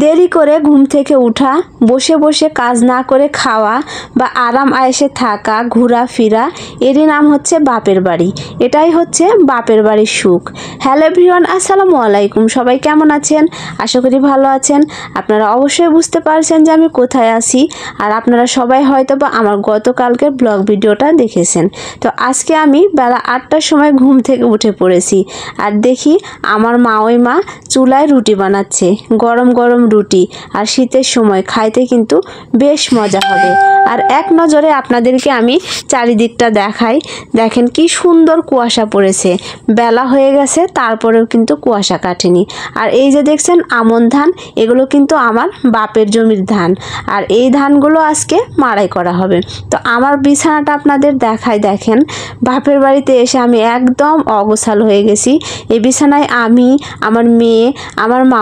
দেরি করে ঘুম থেকে উঠা, বসে বসে কাজ না করে খাওয়া বা আরাম আয়েশে থাকা, ঘোরাফেরা, এরই নাম হচ্ছে বাপের বাড়ি। এটাই হচ্ছে বাপের বাড়ির সুখ। হ্যালো এভরিওয়ান, আসসালামু আলাইকুম। সবাই কেমন আছেন? আশা করি ভালো আছেন। আপনারা অবশ্যই বুঝতে পারছেন যে আমি কোথায় আছি, আর আপনারা সবাই হয়তো বা আমার গতকালকের ব্লগ ভিডিওটা দেখেছেন। তো আজকে আমি বেলা 8টার সময় ঘুম থেকে উঠে পড়েছি, আর দেখি আমার মা চুলায় রুটি বানাচ্ছে, গরম গরম রুটি। আর শীতের সময় খাইতে কিন্তু বেশ মজা হবে। আর এক নজরে আপনাদেরকে আমি চারিদিকটা দেখাই। দেখেন কি সুন্দর কুয়াশা পড়েছে, বেলা হয়ে গেছে তারপরেও কিন্তু কুয়াশা কাটেনি। আর এই যে দেখছেন আমন ধান, এগুলো কিন্তু আমার বাপের জমির ধান, আর এই ধানগুলো আজকে মাড়াই করা হবে। তো আমার বিছানাটা আপনাদের দেখাই। দেখেন বাপের বাড়িতে এসে আমি একদম অগোছাল হয়ে গেছি। এই বিছানায় আমি, আমার মেয়ে, আমার মা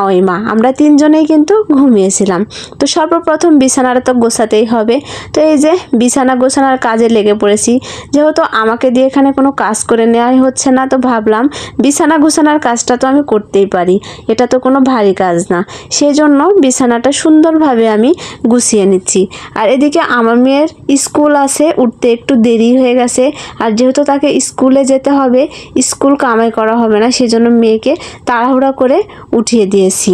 আমরা তিনজনেই কিন্তু ঘুমিয়েছিলাম। তো সর্বপ্রথম বিছানাটা তো গোছাতেই হবে। তো এই যে বিছানা গোছানোর কাজে লেগে পড়েছি। যেহেতু আমাকে দিয়ে এখানে কোনো কাজ করে নেওয়াই হচ্ছে না, তো ভাবলাম বিছানা গোছানোর কাজটা তো আমি করতেই পারি, এটা তো কোনো ভারী কাজ না। সেই জন্য বিছানাটা সুন্দরভাবে আমি গুছিয়ে নিচ্ছি। আর এদিকে আমার মেয়ের স্কুল আছে, উঠতে একটু দেরি হয়ে গেছে। আর যেহেতু তাকে স্কুলে যেতে হবে, স্কুল কামাই করা হবে না, সেজন্য মেয়েকে তাড়াহুড়া করে উঠিয়ে দিয়েছি।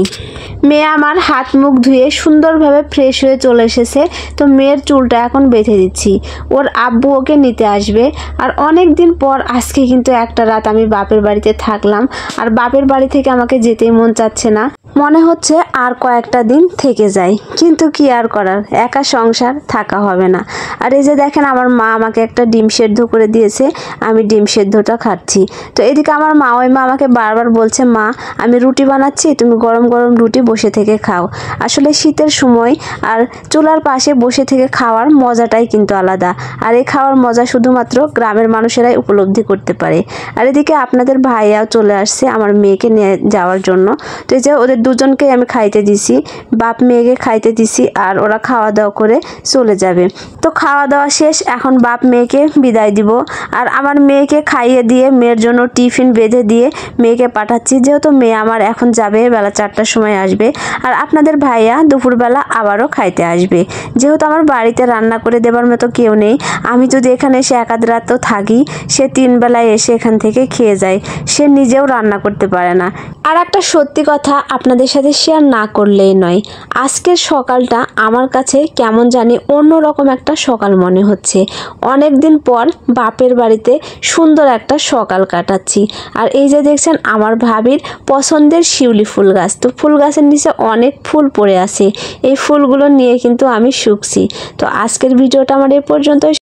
মেয়ে আমার হাত মুখ ধুয়ে সুন্দরভাবে ফ্রেশ হয়ে চলে এসেছে। তো মেয়ের চুলটা এখন বেঁধে দিচ্ছি। ওর আব্বু ওকে নিতে আসবে। আর অনেক দিন পর আজকে কিন্তু একটা রাত আমি বাপের বাড়িতে থাকলাম। আর বাপের বাড়ি থেকে আমাকে যেতেই মন চাচ্ছে না, মনে হচ্ছে আর কয়েকটা দিন থেকে যাই। কিন্তু কি আর করার, একা সংসার থাকা হবে না। আর এই যে দেখেন আমার মা আমাকে একটা ডিম সেদ্ধ করে দিয়েছে, আমি ডিম সেদ্ধটা খাচ্ছি। তো এদিকে আমার মা আমাকে বারবার বলছে, মা আমি রুটি বানাচ্ছি, তুমি গরম গরম রুটি বসে থেকে খাও। আসলে শীতের সময় আর চুলার পাশে বসে থেকে খাওয়ার মজাটাই কিন্তু আলাদা। আর এই খাওয়ার মজা শুধুমাত্র গ্রামের মানুষেরাই উপলব্ধি করতে পারে। আর এদিকে আপনাদের ভাইয়াও চলে আসছে আমার মেয়েকে নিয়ে যাওয়ার জন্য। তো এই যে ওদের দুজনকে আমি খাইতে দিছি, বাপ মেয়েকে খাইতে দিছি, আর ওরা খাওয়া দাওয়া করে চলে যাবে। তো খাওয়া দাওয়া শেষ, এখন বাপ মেয়েকে বিদায় দিব। আর আমার মেয়েকে খাইয়ে দিয়ে মেয়ের জন্য টিফিন বেঁধে দিয়ে মেয়েকে পাঠাচ্ছি, যেহেতু মেয়ে আমার এখন যাবে, বেলা 4টার সময় আসবে। আর আপনাদের ভাইয়া দুপুরবেলা আবারও খাইতে আসবে। যেহেতু আমার বাড়িতে রান্না করে দেবার মতো কেউ নেই, আমি যদি এখানে এসে এক আধ রাতও থাকি, সে 3 বেলায় এসে এখান থেকে খেয়ে যায়, সে নিজেও রান্না করতে পারে না। আর একটা সত্যি কথা আপনাদের সাথে শেয়ার না করলেই নয়, আজকের সকালটা আমার কাছে কেমন জানি অন্যরকম একটা সকাল মনে হচ্ছে। অনেক দিন পর বাপের বাড়িতে সুন্দর একটা সকাল কাটাচ্ছি। আর এই যে দেখছেন আমার ভাবির পছন্দের শিউলি ফুল গাছ, তো ফুল গাছের নিচে অনেক ফুল পড়ে আছে, এই ফুলগুলো নিয়ে কিন্তু আমি শুকছি। তো আজকের ভিডিওটা আমার এই পর্যন্তই।